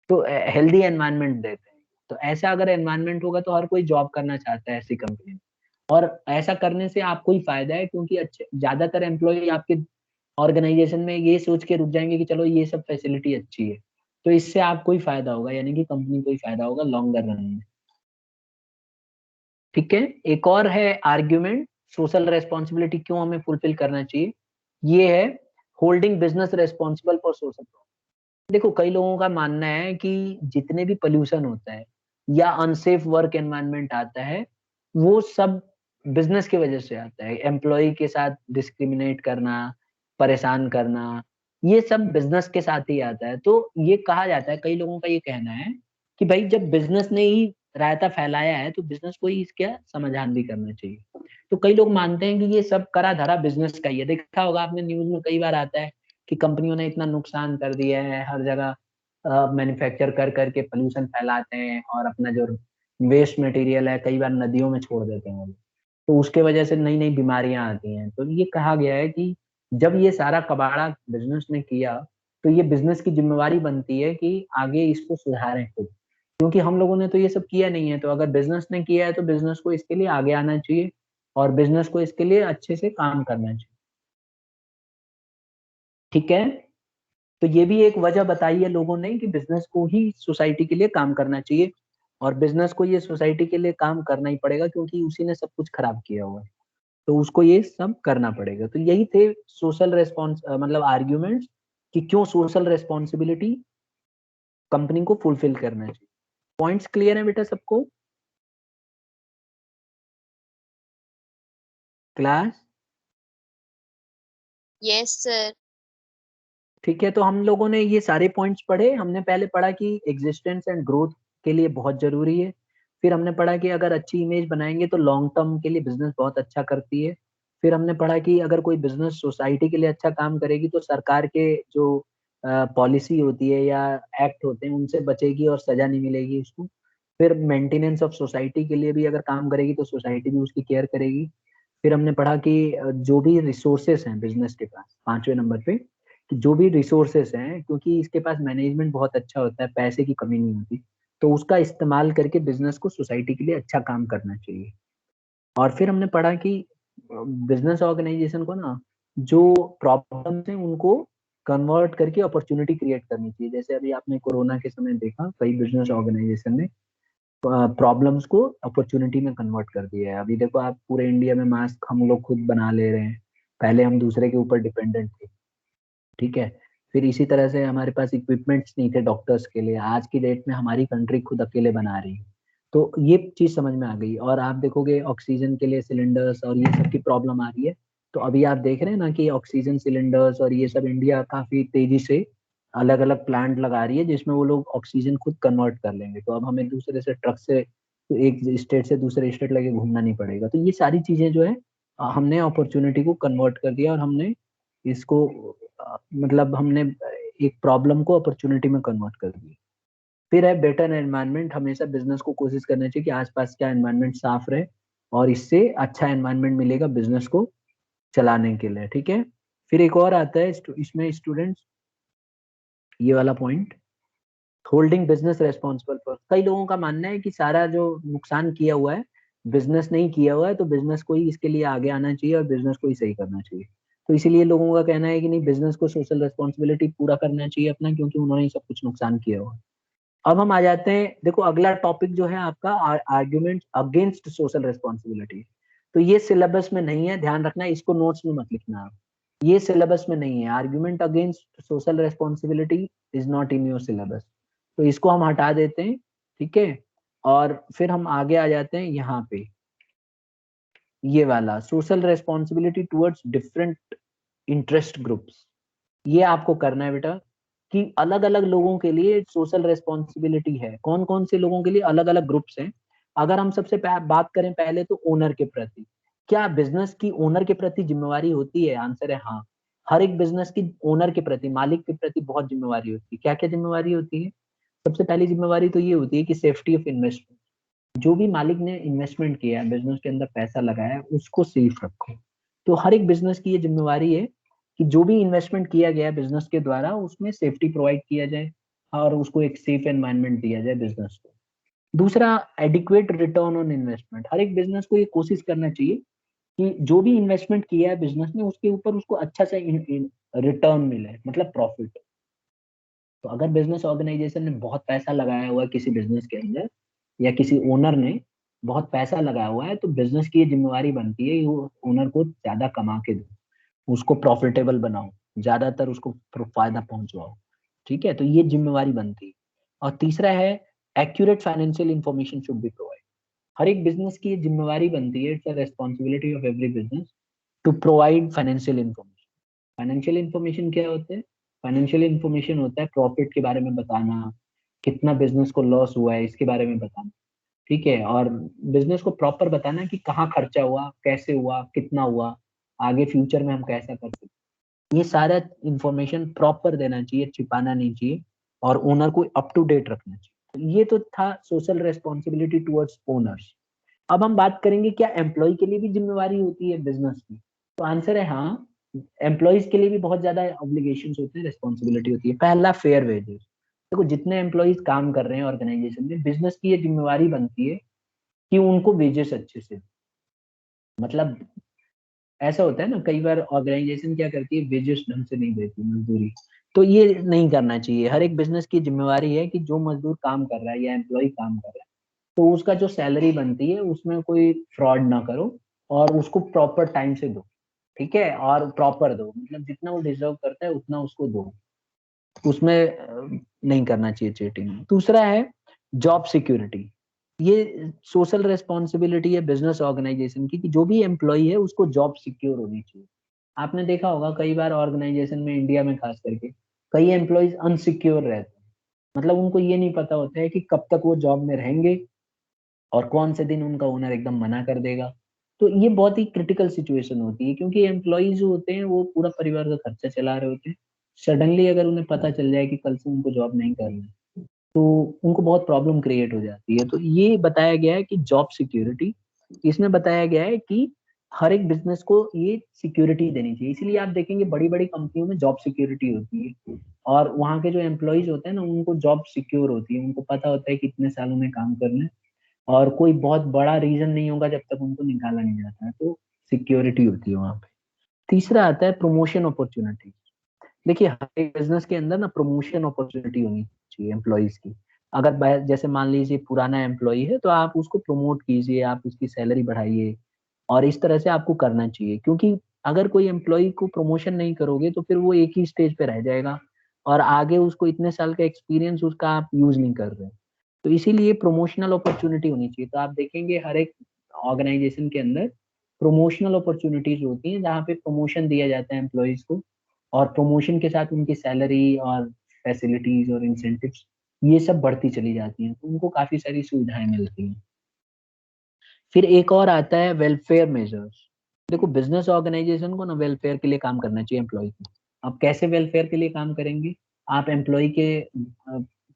तो हेल्दी एनवायरनमेंट देते हैं। तो ऐसा अगर एनवायरनमेंट होगा तो हर कोई जॉब करना चाहता है ऐसी कंपनी में। और ऐसा करने से आपको ही फ़ायदा है, क्योंकि अच्छे ज़्यादातर एम्प्लॉयी आपके ऑर्गेनाइज़ेशन में ये सोच के रुक जाएँगे कि चलो ये सब फैसिलिटी अच्छी है। तो इससे आपको ही फ़ायदा होगा, यानी कि कंपनी को ही फ़ायदा होगा लॉन्गर रन में। ठीक है? एक और है आर्गुमेंट, सोशल रिस्पॉन्सिबिलिटी क्यों हमें फुलफिल करना चाहिए। ये है holding business responsible for social problem. देखो, कई लोगों का मानना है कि जितने भी पॉल्यूशन होता है या अनसेफ वर्क एनवायरनमेंट आता है, वो सब बिज़नेस की वजह से आता है। एम्प्लॉयी के साथ डिस्क्रिमिनेट करना, परेशान करना, ये सब बिज़नेस के साथ ही आता है। तो ये कहा जाता है, कई लोगों का ये कहना है कि भाई जब बिज़नेस ने ही रायता फैलाया है, तो बिज़नेस को ही इसका समाधान भी करना चाहिए। तो कई लोग मानते हैं कि ये सब करा-धरा बिज़नेस का ही है। देखा होगा आपने, न्यूज़ में कई बार आता है कि कंपनियों ने इतना नुकसान कर दिया है, हर जगह मैन्युफैक्चर कर के पॉल्यूशन फैलाते हैं, और अपना जो वेस्ट मटेरियल है कई बार नदियों में छोड़ देते हैं वो लोग। तो उसके वजह से नई-नई बीमारियाँ आती हैं। तो ये कहा गया है कि जब ये सारा कबाड़ा बिज़नेस ने किया, तो ये बिज़नेस की ज़िम्मेवारी बनती है कि आगे इसको सुधारें खुद। क्योंकि हम लोगों ने तो ये सब किया नहीं है, तो अगर बिज़नेस ने किया है तो बिज़नेस को इसके लिए आगे आना चाहिए, और बिज़नेस को इसके लिए अच्छे से काम करना चाहिए। ठीक है? तो ये भी एक वजह बताई है लोगों ने कि बिज़नेस को ही सोसाइटी के लिए काम करना चाहिए, और बिज़नेस को ये सोसाइटी के लिए काम करना ही पड़ेगा, क्योंकि उसी ने सब कुछ खराब किया हुआ है। तो उसको ये सब करना पड़ेगा। तो यही थे सोशल मतलब आर्ग्यूमेंट्स कि क्यों सोशल रिस्पॉन्सिबिलिटी कंपनी को फुलफिल करना चाहिए। पॉइंट्स क्लियर है बेटा सबको? क्लास? Yes sir. ठीक है, तो हम लोगों ने ये सारे पॉइंट्स पढ़े। हमने पहले पढ़ा कि एक्जिस्टेंस एंड ग्रोथ के लिए बहुत ज़रूरी है। फिर हमने पढ़ा कि अगर अच्छी इमेज बनाएँगे तो लॉन्ग टर्म के लिए बिज़नेस बहुत अच्छा करती है। फिर हमने पढ़ा कि अगर कोई बिज़नेस सोसाइटी के लिए अच्छा काम करेगी तो सरकार के जो पॉलिसी होती है या एक्ट होते हैं उनसे बचेगी और सज़ा नहीं मिलेगी उसको। फिर मेंटेनेंस ऑफ सोसाइटी के लिए भी अगर काम करेगी तो सोसाइटी भी उसकी केयर करेगी। फिर हमने पढ़ा कि जो भी रिसोर्सेज़ हैं बिज़नेस के पास, 5वें नंबर पे, कि जो भी रिसोर्सेज़ हैं, क्योंकि इसके पास मैनेजमेंट बहुत अच्छा होता है, पैसे की कमी नहीं होती, तो उसका इस्तेमाल करके बिज़नेस को सोसाइटी के लिए अच्छा काम करना चाहिए। और फिर हमने पढ़ा कि बिज़नेस ऑर्गेनाइज़ेशन को ना जो प्रॉब्लम्स हैं उनको कन्वर्ट करके अपॉर्च्युनिटी क्रिएट करनी चाहिए। जैसे अभी आपने कोरोना के समय देखा कई बिज़नेस ऑर्गेनाइज़ेशन ने प्रॉब्लम्स को अपॉर्चुनिटी में कन्वर्ट कर दिया है। अभी देखो आप पूरे इंडिया में मास्क हम लोग खुद बना ले रहे हैं, पहले हम दूसरे के ऊपर डिपेंडेंट थे, ठीक है। फिर इसी तरह से हमारे पास इक्विपमेंट्स नहीं थे डॉक्टर्स के लिए, आज की डेट में हमारी कंट्री खुद अकेले बना रही है। तो ये चीज समझ में आ गई। और आप देखोगे ऑक्सीजन के लिए सिलेंडर्स और ये सब की प्रॉब्लम आ रही है, तो अभी आप देख रहे हैं ना कि ऑक्सीजन सिलेंडर्स और ये सब इंडिया काफी तेजी से अलग अलग प्लांट लगा रही है, जिसमें वो लोग ऑक्सीजन खुद कन्वर्ट कर लेंगे। तो अब हमें दूसरे से ट्रक से एक स्टेट से दूसरे स्टेट लेके घूमना नहीं पड़ेगा। तो ये सारी चीजें जो है हमने अपॉर्चुनिटी को कन्वर्ट कर दिया, और हमने इसको मतलब हमने एक प्रॉब्लम को अपॉर्चुनिटी में कन्वर्ट कर दिया। फिर है बेटर एनवायरनमेंट। हमेशा बिजनेस को कोशिश करना चाहिए कि आसपास का एनवायरनमेंट साफ रहे, और इससे अच्छा एनवायरनमेंट मिलेगा बिजनेस को चलाने के लिए, ठीक है। फिर एक और आता है इसमें स्टूडेंट्स, ये वाला point, holding business responsible for. कई लोगों का मानना है कि सारा जो नुकसान किया हुआ है बिजनेस नहीं किया हुआ है, तो बिजनेस को ही इसके लिए आगे आना चाहिए और बिजनेस को ही सही करना चाहिए। तो इसीलिए लोगों का कहना है कि नहीं, बिजनेस को सोशल रेस्पॉन्सिबिलिटी पूरा करना चाहिए अपना, क्योंकि उन्होंने ही सब कुछ नुकसान किया हुआ है। अब हम आ जाते हैं, देखो अगला टॉपिक जो है आपका आर्ग्यूमेंट अगेंस्ट सोशल रेस्पॉन्सिबिलिटी। तो ये सिलेबस में नहीं है, ध्यान रखना, इसको नोट्स में मत लिखना आप, ये सिलेबस में नहीं है। Argument against social responsibility is not in your syllabus, तो इसको हम हटा देते हैं, ठीक है। और फिर हम आगे आ जाते हैं यहाँ पे, ये वाला social responsibility towards different interest groups. ये आपको करना है बेटा, कि अलग अलग लोगों के लिए सोशल रेस्पॉन्सिबिलिटी है। कौन कौन से लोगों के लिए? अलग अलग ग्रुप्स हैं। अगर हम सबसे बात करें पहले तो ओनर के प्रति, क्या बिजनेस की ओनर के प्रति जिम्मेवारी होती है? आंसर है हाँ। हर एक बिजनेस की ओनर के प्रति, मालिक के प्रति बहुत जिम्मेवारी होती है। क्या क्या जिम्मेवारी होती है? सबसे पहली जिम्मेवारी तो ये होती है कि सेफ्टी ऑफ इन्वेस्टमेंट। जो भी मालिक ने इन्वेस्टमेंट किया है, बिजनेस के अंदर पैसा लगाया है, उसको सेफ रखो। तो हर एक बिजनेस की ये जिम्मेवारी है कि जो भी इन्वेस्टमेंट किया गया है बिजनेस के द्वारा, उसमें सेफ्टी प्रोवाइड किया जाए और उसको एक सेफ एनवायरनमेंट दिया जाए बिजनेस को। दूसरा, एडिक्वेट रिटर्न ऑन इन्वेस्टमेंट। हर एक बिजनेस को ये कोशिश करना चाहिए कि जो भी इन्वेस्टमेंट किया है बिजनेस में, उसके ऊपर उसको अच्छा सा रिटर्न मिले, मतलब प्रॉफिट। तो अगर बिजनेस ऑर्गेनाइजेशन ने बहुत पैसा लगाया हुआ है किसी बिजनेस के अंदर, या किसी ओनर ने बहुत पैसा लगाया हुआ है, तो बिजनेस की ये जिम्मेवारी बनती है कि वो ओनर को ज्यादा कमा के दो, उसको प्रॉफिटेबल बनाओ, ज्यादातर उसको फायदा पहुंचवाओ, ठीक है। तो ये जिम्मेवारी बनती है। और तीसरा है, accurate financial information should be provide. हर एक बिजनेस की ये जिम्मेवारी बनती है, it's a responsibility of every business to provide financial information. Financial information क्या होते हैं? फाइनेंशियल इंफॉर्मेशन होता है प्रॉफिट के बारे में बताना, कितना बिजनेस को लॉस हुआ है इसके बारे में बताना, ठीक है। और बिजनेस को प्रॉपर बताना कि कहाँ खर्चा हुआ, कैसे हुआ, कितना हुआ, आगे फ्यूचर में हम कैसा कर सकते। ये सारा इंफॉर्मेशन प्रॉपर देना चाहिए, छिपाना नहीं चाहिए, और ओनर को अप टू डेट रखना चाहिए। तो ये तो था सोशल रेस्पॉन्सिबिलिटी टुवर्ड्स ओनर्स। अब हम बात करेंगे, क्या एम्प्लॉय के लिए भी जिम्मेवारी होती है बिजनेस की? तो आंसर है हाँ, एम्प्लॉयज के लिए भी बहुत ज्यादा ऑब्लिगेशंस होते हैं, रिस्पॉन्सिबिलिटी होती है। पहला, फेयर वेजेस। देखो जितने एम्प्लॉयज काम कर रहे हैं ऑर्गेनाइजेशन में, बिजनेस की ये जिम्मेवारी बनती है कि उनको वेजेस अच्छे से, मतलब ऐसा होता है ना, कई बार ऑर्गेनाइजेशन क्या करती है, वेजेस ढंग से नहीं देती, मजदूरी। तो ये नहीं करना चाहिए। हर एक बिजनेस की जिम्मेवारी है कि जो मजदूर काम कर रहा है या एम्प्लॉय काम कर रहा है, तो उसका जो सैलरी बनती है उसमें कोई फ्रॉड ना करो, और उसको प्रॉपर टाइम से दो, ठीक है। और प्रॉपर दो, मतलब जितना वो डिजर्व करता है उतना उसको दो, उसमें नहीं करना चाहिए चीटिंग। दूसरा है जॉब सिक्योरिटी। ये सोशल रेस्पॉन्सिबिलिटी है बिजनेस ऑर्गेनाइजेशन की कि जो भी एम्प्लॉय है उसको जॉब सिक्योर होनी चाहिए। आपने देखा होगा कई बार ऑर्गेनाइजेशन में, इंडिया में खास करके, कई एम्प्लॉयज अनसिक्योर रहते हैं। मतलब उनको ये नहीं पता होता है कि कब तक वो जॉब में रहेंगे और कौन से दिन उनका ओनर एकदम मना कर देगा। तो ये बहुत ही क्रिटिकल सिचुएशन होती है, क्योंकि एम्प्लॉयज जो होते हैं वो पूरा परिवार का खर्चा चला रहे होते हैं। सडनली अगर उन्हें पता चल जाए कि कल से उनको जॉब नहीं करना है, तो उनको बहुत प्रॉब्लम क्रिएट हो जाती है। तो ये बताया गया है कि जॉब सिक्योरिटी, इसमें बताया गया है कि हर एक बिजनेस को ये सिक्योरिटी देनी चाहिए। इसीलिए आप देखेंगे बड़ी बड़ी कंपनियों में जॉब सिक्योरिटी होती है, और वहाँ के जो एम्प्लॉयज होते हैं ना, उनको जॉब सिक्योर होती है, उनको पता होता है कि इतने सालों में काम करना है, और कोई बहुत बड़ा रीजन नहीं होगा जब तक उनको निकाला नहीं जाता है। तो सिक्योरिटी होती है वहाँ पे। तीसरा आता है प्रमोशन अपॉर्चुनिटी। देखिए हर एक बिजनेस के अंदर ना प्रमोशन अपॉर्चुनिटी होनी चाहिए एम्प्लॉयज की, अगर जैसे मान लीजिए पुराना एम्प्लॉई है तो आप उसको प्रमोट कीजिए, आप उसकी सैलरी बढ़ाइए, और इस तरह से आपको करना चाहिए। क्योंकि अगर कोई एम्प्लॉई को प्रमोशन नहीं करोगे तो फिर वो एक ही स्टेज पे रह जाएगा और आगे उसको इतने साल का एक्सपीरियंस उसका आप यूज नहीं कर रहे। तो इसीलिए प्रमोशनल अपॉर्चुनिटी होनी चाहिए। तो आप देखेंगे हर एक ऑर्गेनाइजेशन के अंदर प्रमोशनल अपॉर्चुनिटीज होती हैं जहाँ पे प्रमोशन दिया जाता है एम्प्लॉइज को, और प्रमोशन के साथ उनकी सैलरी और फैसिलिटीज और इंसेंटिव्स ये सब बढ़ती चली जाती हैं, तो उनको काफी सारी सुविधाएं मिलती हैं। फिर एक और आता है वेलफेयर मेजर्स। देखो बिजनेस ऑर्गेनाइजेशन को ना वेलफेयर के लिए काम करना चाहिए एम्प्लॉय को। आप कैसे वेलफेयर के लिए काम करेंगे? आप एम्प्लॉय के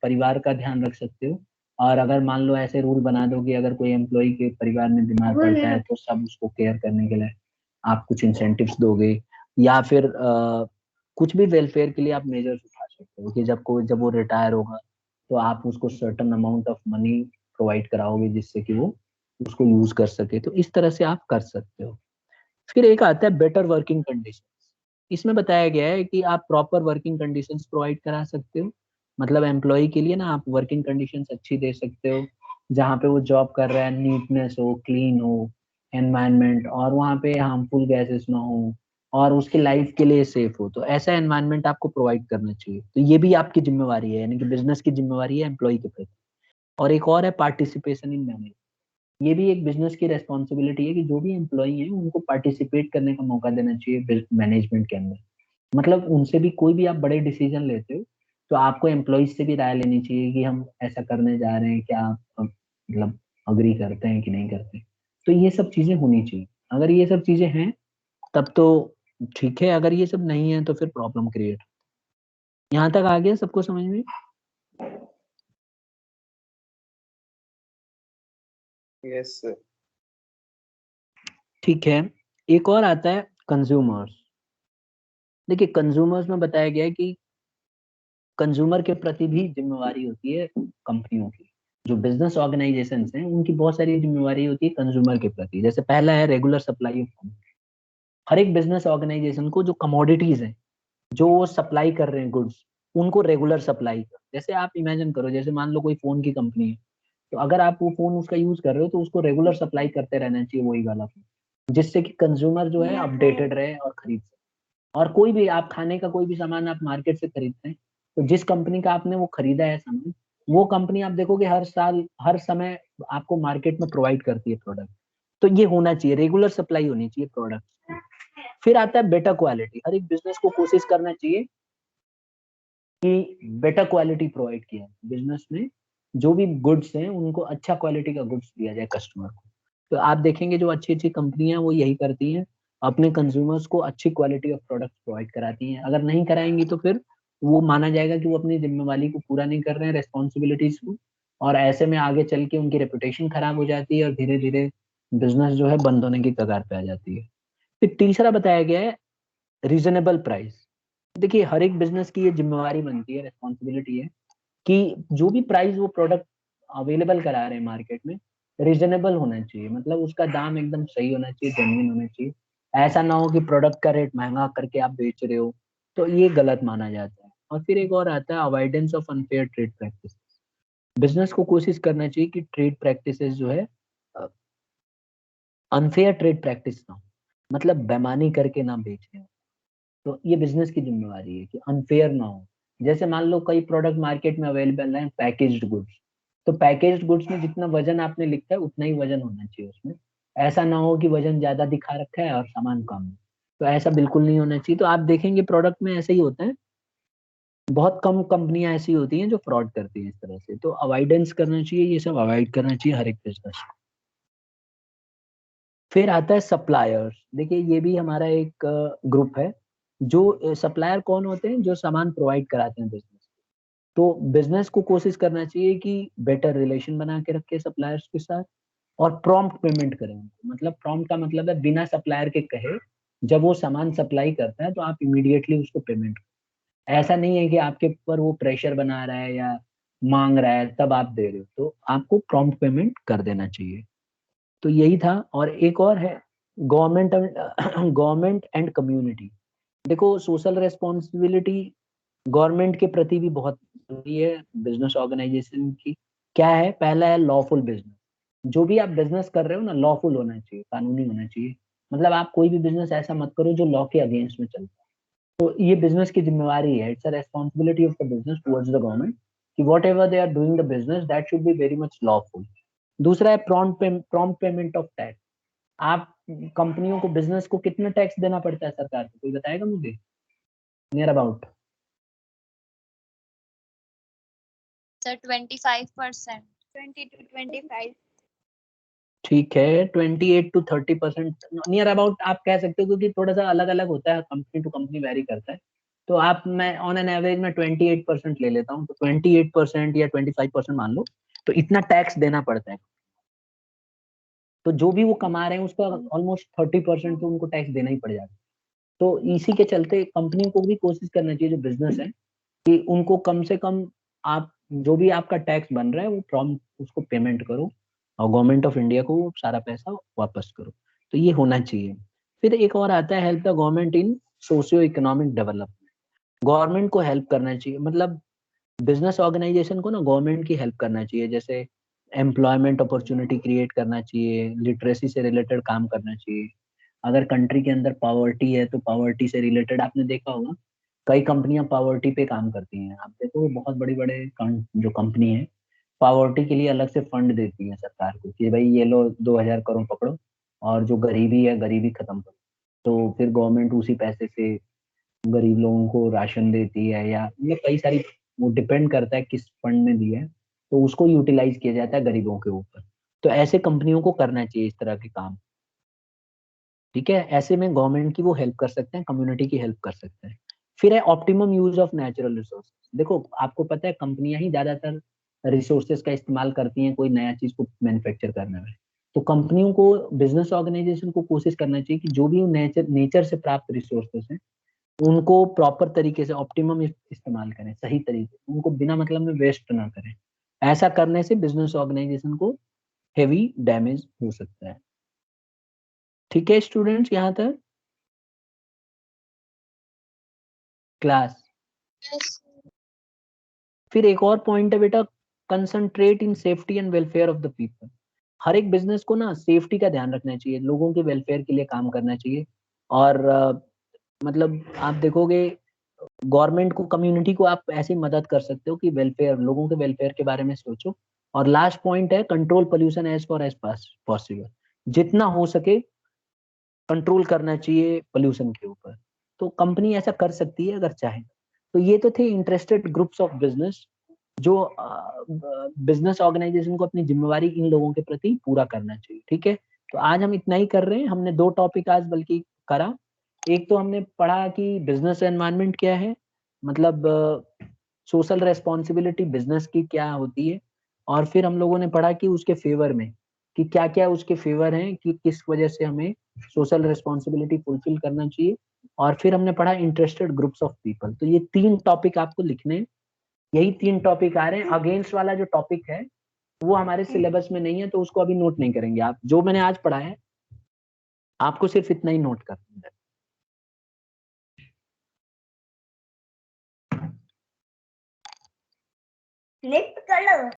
परिवार का ध्यान रख सकते हो, और अगर मान लो ऐसे रूल बना दो कि अगर कोई एम्प्लॉय के परिवार में बीमार पड़ता है तो सब उसको केयर करने के लिए आप कुछ इंसेंटिव्स दोगे, या फिर कुछ भी वेलफेयर के लिए आप मेजर्स उठा सकते हो कि जब वो रिटायर होगा तो आप उसको certain amount of money provide कराओगे जिससे कि वो उसको यूज कर सके। तो इस तरह से आप कर सकते हो। फिर एक आता है बेटर वर्किंग कंडीशंस। इसमें बताया गया है कि आप प्रॉपर वर्किंग कंडीशंस प्रोवाइड करा सकते हो। मतलब एम्प्लॉय के लिए ना आप वर्किंग कंडीशंस अच्छी दे सकते हो, जहाँ पे वो जॉब कर रहा है नीटनेस हो, क्लीन हो एनवायरनमेंट, और वहाँ पे हार्मफुल गैसेस ना हो, और उसकी लाइफ के लिए सेफ हो। तो ऐसा एनवायरनमेंट आपको प्रोवाइड करना चाहिए। तो ये भी आपकी जिम्मेवारी है, यानी कि बिजनेस की जिम्मेवारी है एम्प्लॉय के प्रति। और एक और है पार्टिसिपेशन इन मैनेजमेंट। ये भी एक बिजनेस की रेस्पॉन्सिबिलिटी है कि जो भी एम्प्लॉई है उनको पार्टिसिपेट करने का मौका देना चाहिए मैनेजमेंट के अंदर। मतलब उनसे भी कोई भी आप बड़े डिसीजन लेते हो तो आपको एम्प्लॉइज से भी राय लेनी चाहिए कि हम ऐसा करने जा रहे हैं, क्या आप मतलब अग्री करते हैं कि नहीं करते। तो ये सब चीजें होनी चाहिए। अगर ये सब चीजें हैं तब तो ठीक है, अगर ये सब नहीं है तो फिर प्रॉब्लम क्रिएट। यहाँ तक आ गया सबको समझ में? Yes sir. ठीक है। एक और आता है कंज्यूमर्स। देखिए कंज्यूमर्स में बताया गया है कि कंज्यूमर के प्रति भी जिम्मेवारी होती है कंपनियों की। जो बिजनेस ऑर्गेनाइजेशन हैं उनकी बहुत सारी जिम्मेवारी होती है कंज्यूमर के प्रति। जैसे पहला है रेगुलर सप्लाई ऑफ। हर एक बिजनेस ऑर्गेनाइजेशन को जो कमोडिटीज हैं, जो वो सप्लाई कर रहे हैं गुड्स, उनको रेगुलर सप्लाई कर। जैसे आप इमेजिन करो, जैसे मान लो कोई फोन की कंपनी है, तो अगर आप वो फोन उसका यूज कर रहे हो तो उसको रेगुलर सप्लाई करते रहना चाहिए वही वाला फोन, जिससे कि कंज्यूमर जो है अपडेटेड रहे और खरीद सके। और कोई भी आप खाने का कोई भी सामान आप मार्केट से खरीदते हैं, तो जिस कंपनी का आपने वो खरीदा है सामान, वो कंपनी आप देखोगे हर साल हर समय आपको मार्केट में प्रोवाइड करती है प्रोडक्ट। तो ये होना चाहिए, रेगुलर सप्लाई होनी चाहिए प्रोडक्ट। फिर आता है बेटर क्वालिटी। हर एक बिजनेस को कोशिश करना चाहिए कि बेटर क्वालिटी प्रोवाइड किया जाए बिजनेस में। जो भी गुड्स हैं उनको अच्छा क्वालिटी का गुड्स दिया जाए कस्टमर को। तो आप देखेंगे जो अच्छी अच्छी कंपनियां वो यही करती हैं, अपने कंज्यूमर्स को अच्छी क्वालिटी ऑफ प्रोडक्ट प्रोवाइड कराती हैं। अगर नहीं कराएंगी तो फिर वो माना जाएगा कि वो अपनी जिम्मेवारी को पूरा नहीं कर रहे हैं, रेस्पॉन्सिबिलिटीज को, और ऐसे में आगे चल के उनकी रेपुटेशन खराब हो जाती है और धीरे धीरे बिजनेस जो है बंद होने की कगार पे आ जाती है। फिर तीसरा बताया गया है रीजनेबल प्राइस। देखिए हर एक बिजनेस की ये जिम्मेवारी बनती है, रेस्पॉन्सिबिलिटी है कि जो भी प्राइस वो प्रोडक्ट अवेलेबल करा रहे हैं मार्केट में, रीजनेबल होना चाहिए। मतलब उसका दाम एकदम सही होना चाहिए, जेन्युइन होना चाहिए। ऐसा ना हो कि प्रोडक्ट का रेट महंगा करके आप बेच रहे हो, तो ये गलत माना जाता है। और फिर एक और आता है avoidance of unfair trade practice. Business को कोशिश करना चाहिए कि ट्रेड प्रैक्टिसेस जो है अनफेयर ट्रेड प्रैक्टिस ना हो, मतलब बेईमानी करके ना बेचें। तो ये बिजनेस की जिम्मेवारी है कि अनफेयर ना हो। जैसे मान लो कई प्रोडक्ट मार्केट में अवेलेबल है पैकेज्ड गुड्स, तो पैकेज्ड गुड्स में जितना वजन आपने लिखा है उतना ही वजन होना चाहिए उसमें। ऐसा ना हो कि वजन ज्यादा दिखा रखा है और सामान कम है। तो ऐसा बिल्कुल नहीं होना चाहिए। तो आप देखेंगे प्रोडक्ट में ऐसा ही होता है। बहुत कम कंपनियां ऐसी होती हैं जो फ्रॉड करती हैं इस तरह से। तो अवॉइडेंस करना चाहिए, ये सब अवॉइड करना चाहिए हर एक बिजनेस। फिर आता है सप्लायर्स। देखिए ये भी हमारा एक ग्रुप है। जो सप्लायर कौन होते हैं? जो सामान प्रोवाइड कराते हैं बिजनेस। तो बिजनेस को कोशिश करना चाहिए कि बेटर रिलेशन बना के रखे सप्लायर्स के साथ, और प्रॉम्प्ट पेमेंट करें उनको। मतलब प्रॉम्प्ट का मतलब है बिना सप्लायर के कहे जब वो सामान सप्लाई करता है तो आप इमीडिएटली उसको पेमेंट। ऐसा नहीं है कि आपके ऊपर वो प्रेशर बना रहा है या मांग रहा है तब आप दे रहे हो, तो आपको प्रॉम्प्ट पेमेंट कर देना चाहिए। तो यही था। और एक और है गवर्नमेंट एंड कम्युनिटी। देखो सोशल रेस्पॉन्सिबिलिटी गवर्नमेंट के प्रति भी बहुत जरूरी है बिजनेस ऑर्गेनाइजेशन की। क्या है, पहला है लॉफुल बिजनेस। जो भी आप बिजनेस कर रहे हो ना, लॉफुल होना चाहिए, कानूनी होना चाहिए। मतलब आप कोई भी बिजनेस ऐसा मत करो जो लॉ के अगेंस्ट में चलता है। तो ये बिजनेस की जिम्मेवारी है, it's a responsibility of the business towards the government कि whatever they are doing the business that should be very much lawful. दूसरा है प्रॉम्प्ट पेमेंट ऑफ टैक्स। आप कंपनियों को, बिजनेस को कितना टैक्स देना पड़ता है सरकार को, कोई बताएगा मुझे नियर अबाउट? Sir 25%, 20 to 25। ठीक है, 28 to 30% नियर अबाउट आप कह सकते हो, क्योंकि थोड़ा सा अलग अलग होता है, कंपनी टू कंपनी वेरी करता है। तो आप, मैं ऑन एन एवरेज में 28% ले लेता हूँ, तो 28% या 25% मान लो, तो इतना टैक्स देना पड़ता है। तो जो भी वो कमा रहे हैं उसका ऑलमोस्ट 30% तो उनको टैक्स देना ही पड़ जाता है। तो इसी के चलते कंपनियों को भी कोशिश करना चाहिए, जो बिजनेस है, कि उनको कम से कम आप जो भी आपका टैक्स बन रहा है वो प्रॉम्प्ट उसको पेमेंट करो और गवर्नमेंट ऑफ इंडिया को वो सारा पैसा वापस करो। तो ये होना चाहिए। फिर एक और आता है help the government in socio economic development. Government को हेल्प करना चाहिए, मतलब बिजनेस ऑर्गेनाइजेशन को ना गवर्नमेंट की हेल्प करना चाहिए। जैसे एम्प्लॉयमेंट अपॉर्चुनिटी क्रिएट करना चाहिए, लिटरेसी से रिलेटेड काम करना चाहिए। अगर कंट्री के अंदर पॉवर्टी है तो पॉवर्टी से रिलेटेड आपने देखा होगा कई कंपनियां पॉवर्टी पे काम करती हैं। आप देखो बहुत बड़ी बड़े जो कंपनी है पॉवर्टी के लिए अलग से फंड देती है सरकार को कि भाई ये लो 2000 करोड़ पकड़ो और जो गरीबी है गरीबी खत्म करो। तो फिर गवर्नमेंट उसी पैसे से गरीब लोगों को राशन देती है, या मतलब कई सारी, वो डिपेंड करता है किस फंड में दिया है, तो उसको यूटिलाइज किया जाता है गरीबों के ऊपर। तो ऐसे कंपनियों को करना चाहिए इस तरह के काम। ठीक है, ऐसे में गवर्नमेंट की वो हेल्प कर सकते हैं, कम्युनिटी की हेल्प कर सकते हैं। फिर है optimum use of natural resources. देखो आपको पता है कंपनियां ही ज्यादातर रिसोर्सेज का इस्तेमाल करती हैं कोई नया चीज को मैन्युफैक्चर करने में। तो कंपनियों को, बिजनेस ऑर्गेनाइजेशन को कोशिश करना चाहिए कि जो भी नेचर से प्राप्त रिसोर्सेज हैं उनको प्रॉपर तरीके से ऑप्टिमम इस्तेमाल करें, सही तरीके से, उनको बिना मतलब में वेस्ट ना करें। ऐसा करने से बिजनेस ऑर्गेनाइजेशन को हेवी डैमेज हो सकता है। ठीक है स्टूडेंट्स, यहाँ तक क्लास। Yes, फिर एक और पॉइंट है बेटा, concentrate in safety and welfare of the people. हर एक बिजनेस को ना सेफ्टी का ध्यान रखना चाहिए, लोगों के वेलफेयर के लिए काम करना चाहिए। और मतलब आप देखोगे गवर्नमेंट को, कम्युनिटी को आप ऐसी मदद कर सकते हो कि वेलफेयर, लोगों के वेलफेयर के बारे में सोचो। और लास्ट पॉइंट है control pollution as far as possible. जितना हो सके कंट्रोल करना चाहिए पोल्यूशन के ऊपर। तो कंपनी ऐसा कर सकती है अगर चाहे। तो ये तो थे इंटरेस्टेड ग्रुप्स ऑफ बिजनेस, जो बिजनेस ऑर्गेनाइजेशन को अपनी जिम्मेवारी इन लोगों के प्रति पूरा करना चाहिए। ठीक है, तो आज हम इतना ही कर रहे हैं। हमने 2 टॉपिक आज बल्कि करा। एक तो हमने पढ़ा कि बिजनेस एनवायरनमेंट क्या है, मतलब सोशल रेस्पॉन्सिबिलिटी बिजनेस की क्या होती है। और फिर हम लोगों ने पढ़ा कि उसके फेवर में, कि क्या क्या उसके फेवर हैं, कि किस वजह से हमें सोशल रेस्पॉन्सिबिलिटी फुलफिल करना चाहिए। और फिर हमने पढ़ा इंटरेस्टेड ग्रुप्स ऑफ पीपल। तो ये 3 टॉपिक आपको लिखने, यही 3 टॉपिक आ रहे हैं। अगेंस्ट वाला जो टॉपिक है वो हमारे सिलेबस में नहीं है, तो उसको अभी नोट नहीं करेंगे आप। जो मैंने आज पढ़ा है आपको सिर्फ इतना ही नोट करना है। नेक्स्ट कर लो।